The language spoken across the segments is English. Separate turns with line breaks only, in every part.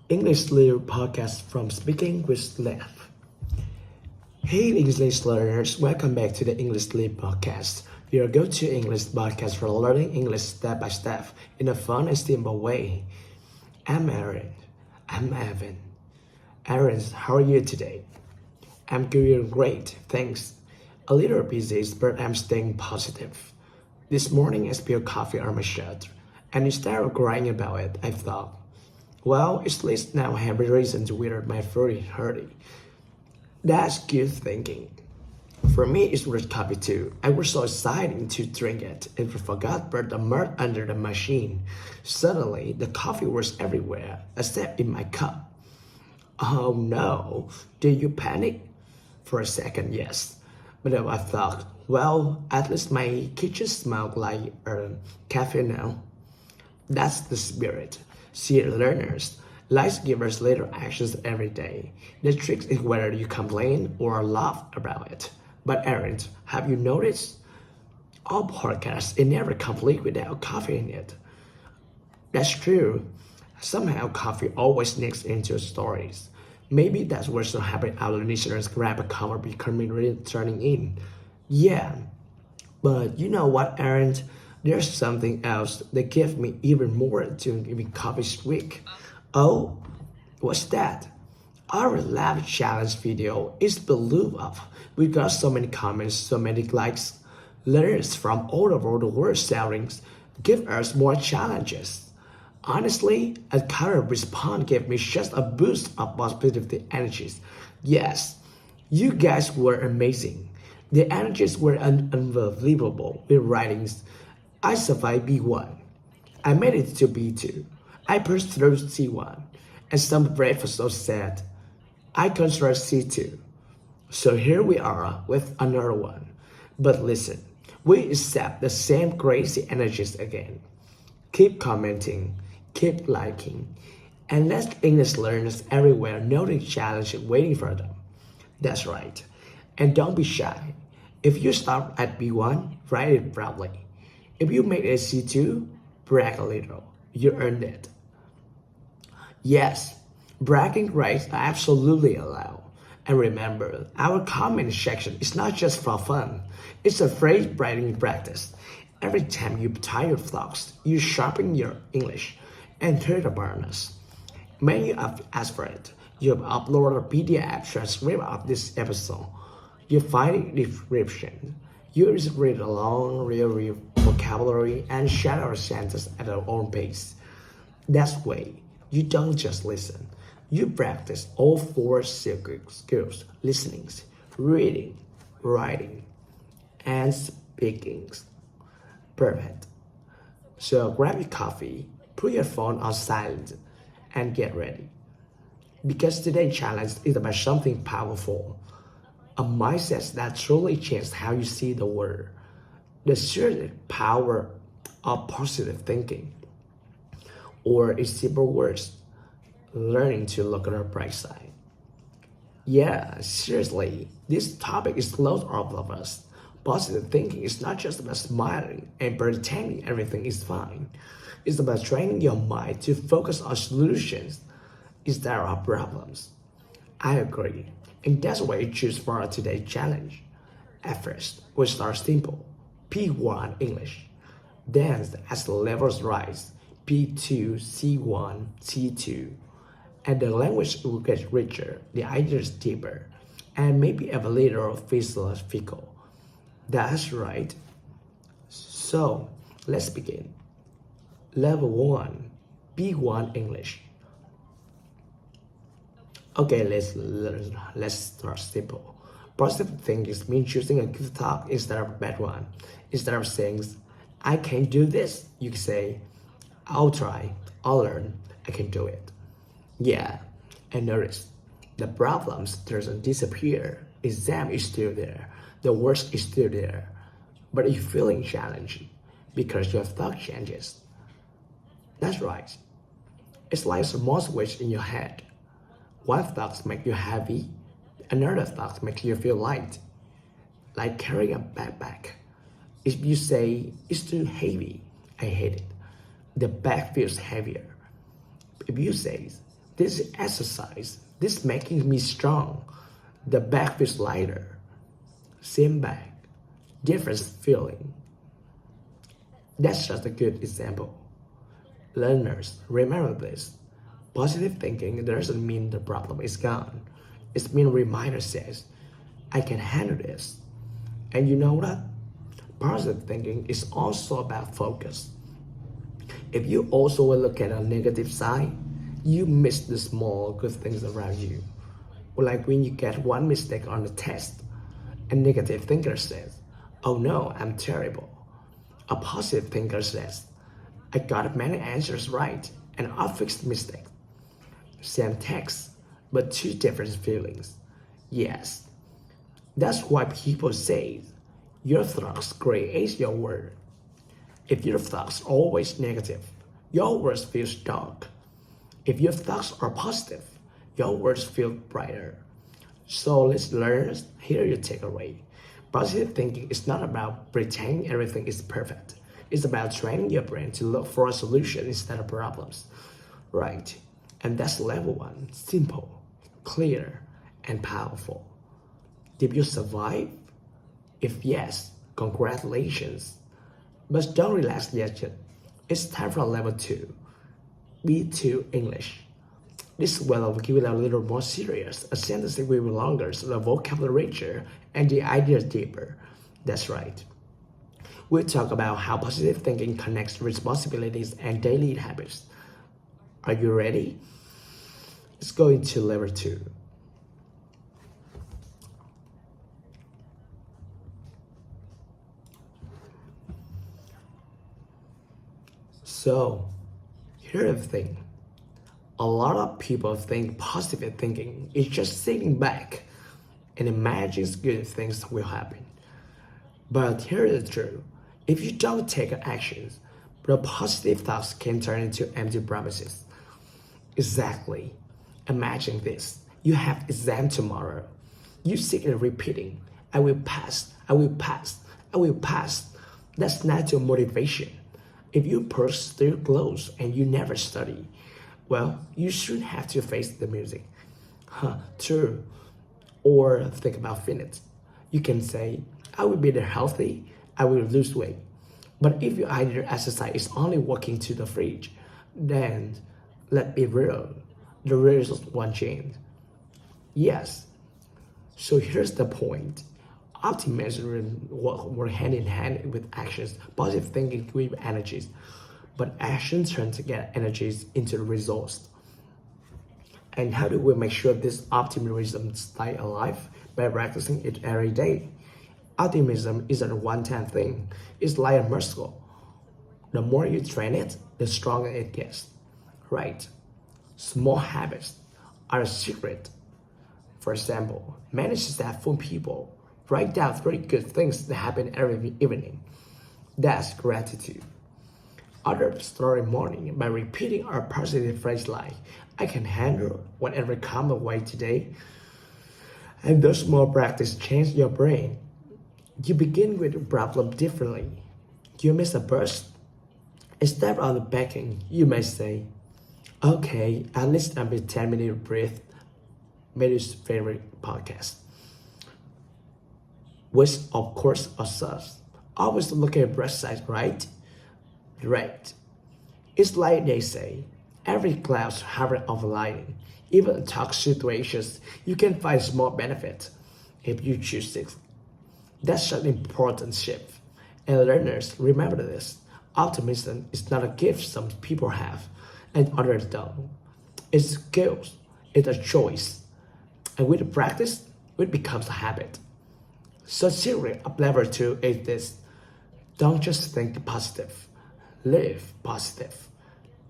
English Little Podcast from Speaking with Left. Hey English learners, welcome back to the English Little Podcast, your go-to English podcast for learning English step by step in a fun and simple way. I'm Aaron. I'm Evan. Aaron, how are you today? I'm doing great, thanks. A little busy, but I'm staying positive. This morning I spilled coffee on my shirt, and instead of crying about it, I thought, well, at least now I have a reason to wear my furry hoodie. That's good thinking. For me, it was coffee too. I was so excited to drink it, and forgot about the mud under the machine. Suddenly, the coffee was everywhere, except in my cup. Oh no, did you panic? For a second, yes. But then I thought, well, at least my kitchen smelled like cafe now. That's the spirit. See, learners, life gives us little actions every day. The trick is whether you complain or laugh about it. But Aaron, have you noticed? All podcasts is never complete without coffee in it. That's true. Somehow coffee always sneaks into stories. Maybe that's what's so happy our listeners grab a cup or becoming turning in. Yeah, but you know what, Aaron? There's something else that gives me even more to give me coffee streak. Oh, what's that? Our lab challenge video is blew up. We got so many comments, so many likes. Learners from all over the world sharing give us more challenges. Honestly, a current response gave me just a boost of positive energies. Yes, you guys were amazing. The energies were unbelievable with writings. I survived B1. I made it to B2. I pushed through C1. And some brave were so sad. I considered C2. So here we are with another one. But listen, we accept the same crazy energies again. Keep commenting, keep liking, and let English learners everywhere know the challenge waiting for them. That's right. And don't be shy. If you start at B1, write it proudly. If you make a C2, brag a little. You earned it. Yes, bragging rights are absolutely allowed. And remember, our comment section is not just for fun. It's a phrase writing practice. Every time you tie your thoughts, you sharpen your English and turn the bonus. Many of asked for it. You have uploaded a PDF transcript of this episode. You find the description. You just read along, real vocabulary, and shadow sentences at your own pace. That's way. You don't just listen. You practice all four skills: listening, reading, writing, and speaking. Perfect. So grab your coffee, put your phone on silent, and get ready. Because today's challenge is about something powerful. A mindset that truly changes how you see the world. The sheer power of positive thinking. Or in simple words, learning to look at the bright side. Yeah, seriously, this topic is close to all of us. Positive thinking is not just about smiling and pretending everything is fine. It's about training your mind to focus on solutions instead of problems. I agree. And that's why I choose for today's challenge. At first, we start simple, P1 English. Then, as the levels rise, P2, C1, C2. And the language will get richer, the ideas deeper, and maybe a little philosophical. That's right. So, let's begin. Level 1, B1 English. Okay, let's start simple. Positive thinking means choosing a good thought instead of a bad one. Instead of saying, I can't do this, you can say, I'll try, I'll learn, I can do it. Yeah, and notice, the problems doesn't disappear. Exam is still there. The worst is still there. But you're feeling challenged because your thought changes. That's right. It's like a small switch in your head. One thought makes you heavy, another thought makes you feel light, like carrying a backpack. If you say, it's too heavy, I hate it, the bag feels heavier. If you say, This is exercise. This making me strong. The bag feels lighter. Same bag, different feeling. That's just a good example. Learners, remember this. Positive thinking doesn't mean the problem is gone. It means reminder says, I can handle this. And you know what? Positive thinking is also about focus. If you also look at a negative side, you miss the small good things around you. Like when you get one mistake on the test, a negative thinker says, oh no, I'm terrible. A positive thinker says, I got many answers right and I fixed mistakes. Same text, but two different feelings. Yes, that's why people say your thoughts create your world. If your thoughts are always negative, your words feels dark. If your thoughts are positive, your words feel brighter. So let's learn, here you take away. Positive thinking is not about pretending everything is perfect. It's about training your brain to look for a solution instead of problems. Right? And that's level 1, simple, clear, and powerful. Did you survive? If yes, congratulations. But don't relax yet. It's time for level 2, B2 English. This will give it a little more serious, a sentence will be longer, so the vocabulary richer, and the ideas deeper. That's right. We'll talk about how positive thinking connects responsibilities and daily habits. Are you ready? Let's go into level 2. So, here's the thing. A lot of people think positive thinking is just sitting back and imagining good things will happen. But here's the truth. If you don't take actions, the positive thoughts can turn into empty promises. Exactly. Imagine this. You have exam tomorrow. You sit and repeating, I will pass, I will pass, I will pass. That's not your motivation. If you purse still close and you never study, well, you shouldn't have to face the music. True. Or think about fitness. You can say, I will be healthy, I will lose weight. But if your ideal exercise is only walking to the fridge, then let's be real, the results won't change. Yes. So here's the point. Optimism work hand in hand with actions. Positive thinking give energies, but actions turn to get energies into results. And how do we make sure this optimism stay alive? By practicing it every day. Optimism isn't a one-time thing. It's like a muscle. The more you train it, the stronger it gets. Right? Small habits are a secret. For example, many successful people write down 3 good things that happen every evening. That's gratitude. Others start the morning by repeating a positive phrase like, I can handle whatever comes my way today. And those small practice change your brain. You begin with the problem differently. You miss a bus. Instead of the backing, you may say, okay, at least I'll be 10 minutes breath. Mary's favorite podcast. Which of course is us. Always look at breath size, right? Right. It's like they say, every cloud has of lighting. Even in toxic situations, you can find small benefit if you choose it. That's an important shift. And learners, remember this. Optimism is not a gift some people have and others don't. It's skills. It's a choice. And with practice, it becomes a habit. So secret of level 2 is this. Don't just think positive. Live positive.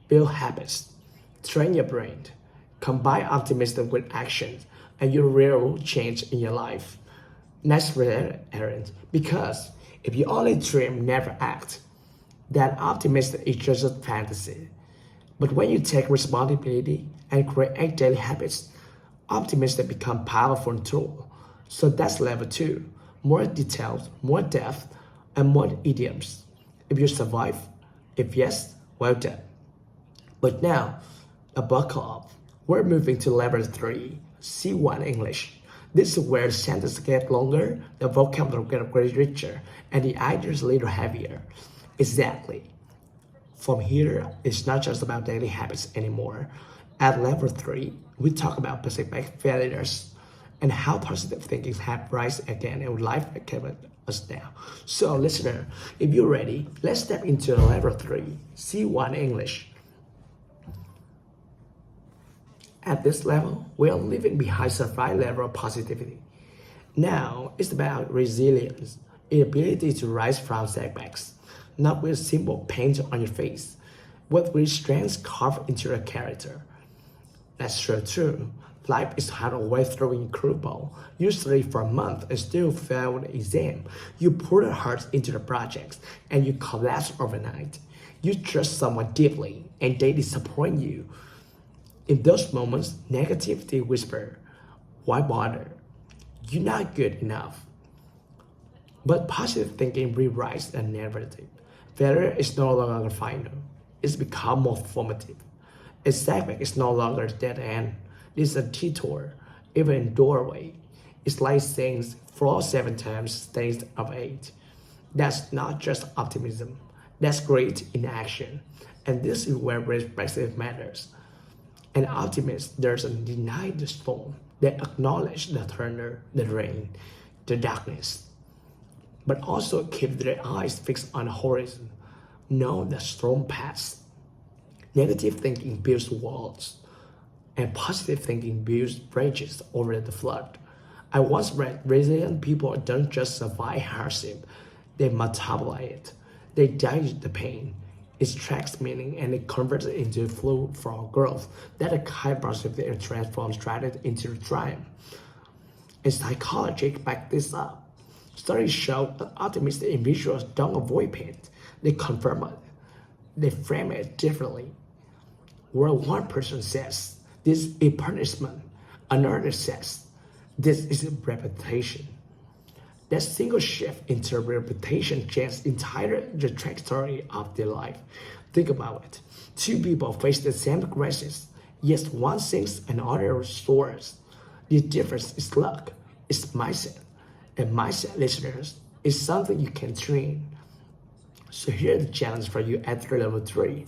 Build habits. Train your brain. Combine optimism with action and you will change in your life. Next errand. Because if you only dream, never act, then optimism is just a fantasy. But when you take responsibility and create daily habits, optimism becomes a powerful tool. So that's level 2. More details, more depth, and more idioms. If you survive, if yes, well done. But now, buckle up. We're moving to level 3, C1 English. This is where the sentences get longer, the vocabulary gets richer, and the ideas a little heavier. Exactly. From here, it's not just about daily habits anymore. At level 3, we talk about specific failures and how positive thinking have rise again and life can us down. So listener, if you're ready, let's step into level 3, C1 English. At this level, we are leaving behind survival level of positivity. Now, it's about resilience, the ability to rise from setbacks, not with simple paint on your face, but with strengths carved into your character. That's true. Life is hard always throwing curveball. You study for a month and still fail the exam. You pour your heart into the projects and you collapse overnight. You trust someone deeply and they disappoint you. In those moments, negativity whisper, why bother? You're not good enough. But positive thinking rewrites the narrative. Failure is no longer final. It's become more formative. A setback is no longer a dead end. It's a detour, even in doorway. It's like saying fall 7 times, stays of 8. That's not just optimism. That's great in action. And this is where perspective matters. An optimist doesn't deny the storm. They acknowledge the thunder, the rain, the darkness, but also keep their eyes fixed on the horizon. Know the storm pass. Negative thinking builds walls, and positive thinking builds bridges over the flood. I once read resilient people don't just survive hardship, they multiply it. They digest the pain. It tracks meaning and it converts it into flow for growth. That a kind positivity transforms tragedy into triumph. And psychology back this up. Studies show that optimistic individuals don't avoid pain. They confirm it. They frame it differently. Where one person says, this is a punishment, another says, this is a reputation. That single shift into reputation changes entire the trajectory of their life. Think about it. 2 people face the same crisis, yet one sings and other soars. The difference is luck, it's mindset. And mindset, listeners, is something you can train. So here's the challenge for you at level 3.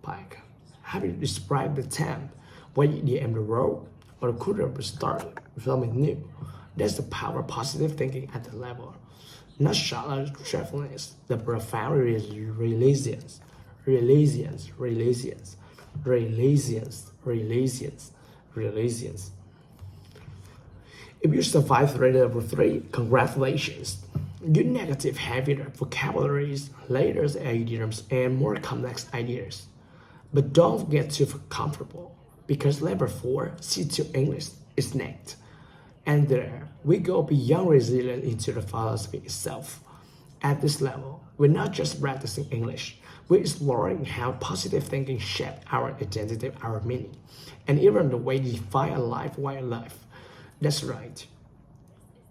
Like, how do you describe the time when you end the road or could have started something new? That's the power of positive thinking at the level. Not shallow cheerfulness, the profound resilience. If you survive level 3, congratulations. Your negative habit, vocabularies, latest idioms, and more complex ideas. But don't get too comfortable, because level 4, C2 English, is next. And there, we go beyond resilience into the philosophy itself. At this level, we're not just practicing English, we're exploring how positive thinking shapes our identity, our meaning, and even the way we define a life while life. That's right.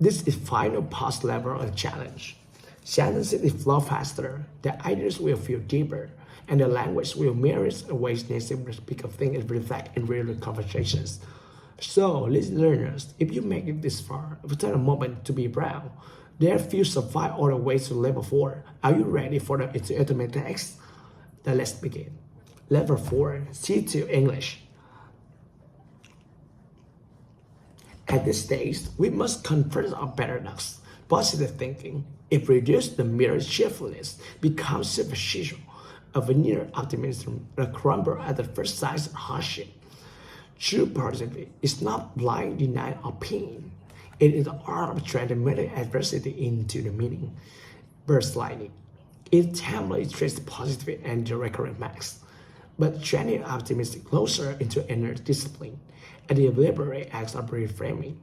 This is final past level of the challenge. Sentences flow faster, the ideas will feel deeper, and the language will mirror a ways native to speak of things and reflect in real conversations. So, listen learners, if you make it this far, take a moment to be proud. There are few survive all the way to level 4. Are you ready for the ultimate text? Then let's begin. Level 4, C2 English. At this stage, we must confront our paradox. Positive thinking, if reduced to mere cheerfulness, becomes superficial. A veneer optimism that crumbles at the first sight of hardship. True positivity is not blind denial of pain. It is the art of transforming adversity into the meaning. Verse lightning. It timely traces positivity and the recurrent max, but training optimism closer into inner discipline and the deliberate acts of reframing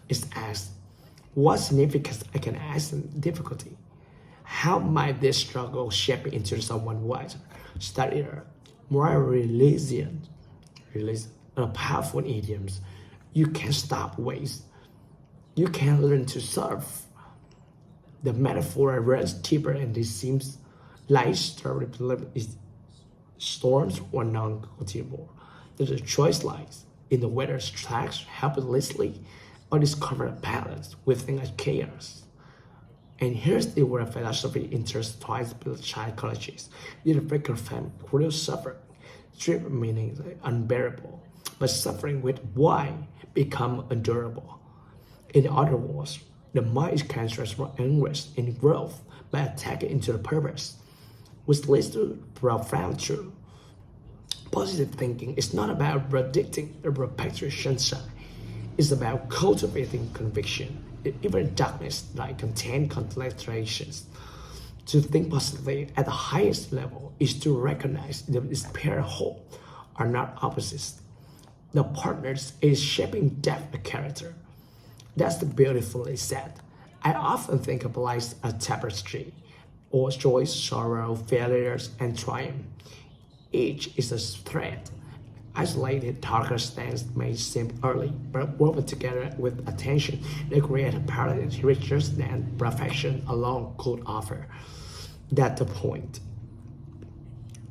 is asked, what significance I can ask in difficulty? How might this struggle shape into someone wiser, steadier, more resilient, powerful idioms? You can stop waste. You can learn to surf. The metaphor runs deeper and it seems like storms or non-cultivable. that the choice lies in the whether to act helplessly or discover a balance within a chaos. And here's the word philosophy intertwines with psychology. The figure family real suffering, trip meaning unbearable, but suffering with why become endurable. In other words, the mind is cancerous for anguish and growth by attacking into the purpose, which leads to profound truth. Positive thinking is not about predicting the perpetual sunshine. It's about cultivating conviction, even darkness like contain contradictions. To think positively at the highest level is to recognize that despair and hope are not opposites. The partners is shaping depth of character. That's the beautifully said. I often think of life as a tapestry, or joy, sorrow, failures, and triumph. Each is a thread. Isolated, darker strands may seem early, but woven together with attention, they create a paradise richer than perfection alone could offer. That's the point.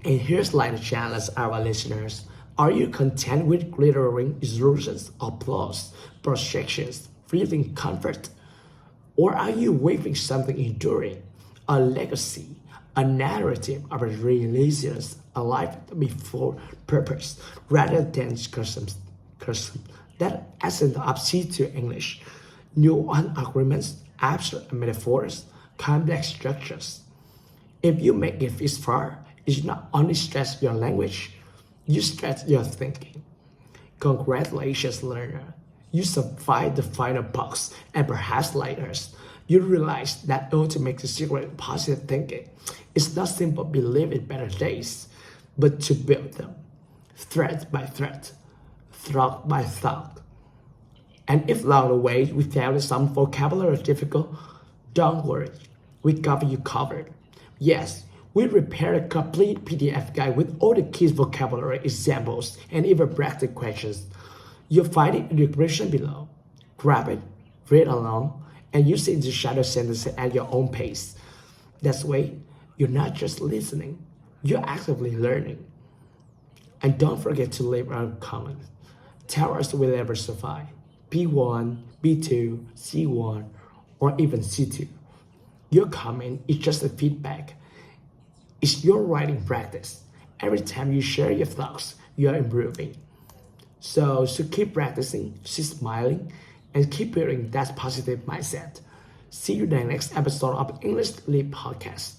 And here's like a challenge our listeners. Are you content with glittering illusions, applause, projections, fleeting comfort? Or are you weaving something enduring, a legacy, a narrative of a resilience, a life before purpose, rather than custom? That essence of C to English, nuanced agreements, abstract metaphors, complex structures. If you make it this far, it's not only stretch your language, you stretch your thinking. Congratulations, learner. You survived the final box, and perhaps later, you realize that ultimate secret of positive thinking is not simply believe in better days, but to build them, thread by thread, thought by thought. And if along the way we found some vocabulary difficult, don't worry, we got you covered. Yes, we prepared a complete PDF guide with all the key vocabulary examples and even practice questions. You'll find it in the description below. Grab it, read along, and use it in the shadow sentences at your own pace. That way, you're not just listening, you're actively learning. And don't forget to leave a comment. Tell us will ever survive. B1, B2, C1, or even C2. Your comment is just a feedback. It's your writing practice. Every time you share your thoughts, you're improving. So keep practicing, keep smiling, and keep building that positive mindset. See you in the next episode of NHÄT Podcast.